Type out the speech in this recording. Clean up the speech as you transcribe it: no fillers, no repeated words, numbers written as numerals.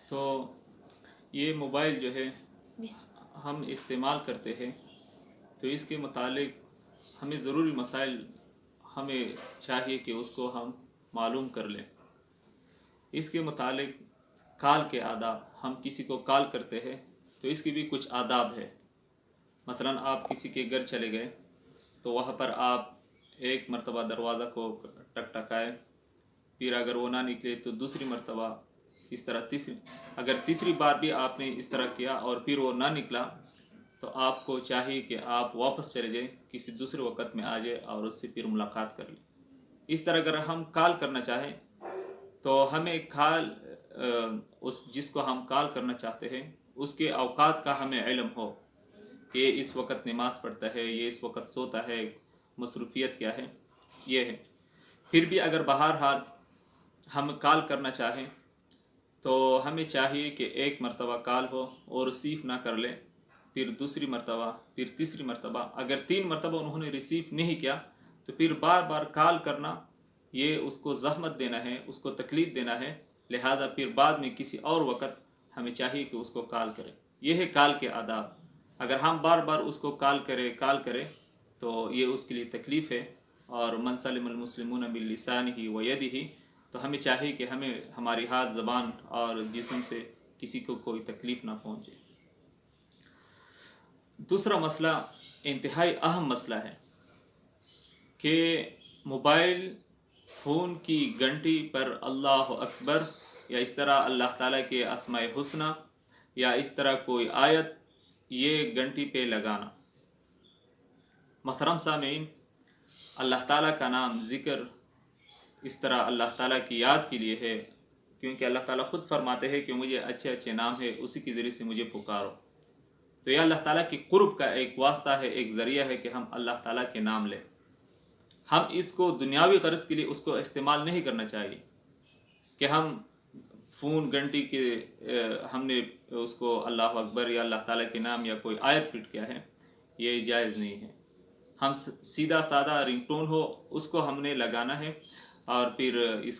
تو یہ موبائل جو ہے ہم استعمال کرتے ہیں تو اس کے متعلق ہمیں ضروری مسائل ہمیں چاہیے کہ اس کو ہم معلوم کر لیں۔ اس کے متعلق کال کے آداب، ہم کسی کو کال کرتے ہیں تو اس کی بھی کچھ آداب ہے۔ مثلا آپ کسی کے گھر چلے گئے تو وہاں پر آپ ایک مرتبہ دروازہ کو ٹکٹکائے، پھر اگر وہ نہ نکلے تو دوسری مرتبہ، اس طرح اگر تیسری بار بھی آپ نے اس طرح کیا اور پھر وہ نہ نکلا تو آپ کو چاہیے کہ آپ واپس چلے جائیں، کسی دوسرے وقت میں آ جائے اور اس سے پھر ملاقات کر لیں۔ اس طرح اگر ہم کال کرنا چاہیں تو ہمیں جس کو ہم کال کرنا چاہتے ہیں اس کے اوقات کا ہمیں علم ہو کہ یہ اس وقت نماز پڑھتا ہے، یہ اس وقت سوتا ہے، مصروفیت کیا ہے، یہ ہے۔ پھر بھی اگر بہرحال ہم کال کرنا چاہیں تو ہمیں چاہیے کہ ایک مرتبہ کال ہو اور ریسیو نہ کر لیں، پھر دوسری مرتبہ، پھر تیسری مرتبہ۔ اگر 3 مرتبہ انہوں نے ریسیو نہیں کیا تو پھر بار بار کال کرنا یہ اس کو زحمت دینا ہے، اس کو تکلیف دینا ہے، لہذا پھر بعد میں کسی اور وقت ہمیں چاہیے کہ اس کو کال کریں۔ یہ ہے کال کے آداب۔ اگر ہم بار بار اس کو کال کریں تو یہ اس کے لیے تکلیف ہے، اور من سلم المسلمون بلسانہ ویدہ، تو ہمیں چاہیے کہ ہمیں ہماری ہاتھ، زبان اور جسم سے کسی کو کوئی تکلیف نہ پہنچے۔ دوسرا مسئلہ انتہائی اہم مسئلہ ہے کہ موبائل فون کی گھنٹی پر اللہ اکبر یا اس طرح اللہ تعالیٰ کے اسماء حسنہ یا اس طرح کوئی آیت یہ گھنٹی پہ لگانا۔ محترم سامعین، اللہ تعالیٰ کا نام ذکر اس طرح اللہ تعالیٰ کی یاد کے لیے ہے، کیونکہ اللہ تعالیٰ خود فرماتے ہیں کہ مجھے اچھے اچھے نام ہے، اسی کے ذریعے سے مجھے پکارو۔ تو یہ اللہ تعالیٰ کی قرب کا ایک واسطہ ہے، ایک ذریعہ ہے کہ ہم اللہ تعالیٰ کے نام لیں۔ ہم اس کو دنیاوی غرض کے لیے اس کو استعمال نہیں کرنا چاہیے کہ ہم فون گھنٹی کے ہم نے اس کو اللہ اکبر یا اللہ تعالیٰ کے نام یا کوئی آیت فٹ کیا ہے، یہ جائز نہیں ہے۔ ہم سیدھا سادہ رنگ ٹون ہو اس کو ہم نے لگانا ہے، اور پھر اس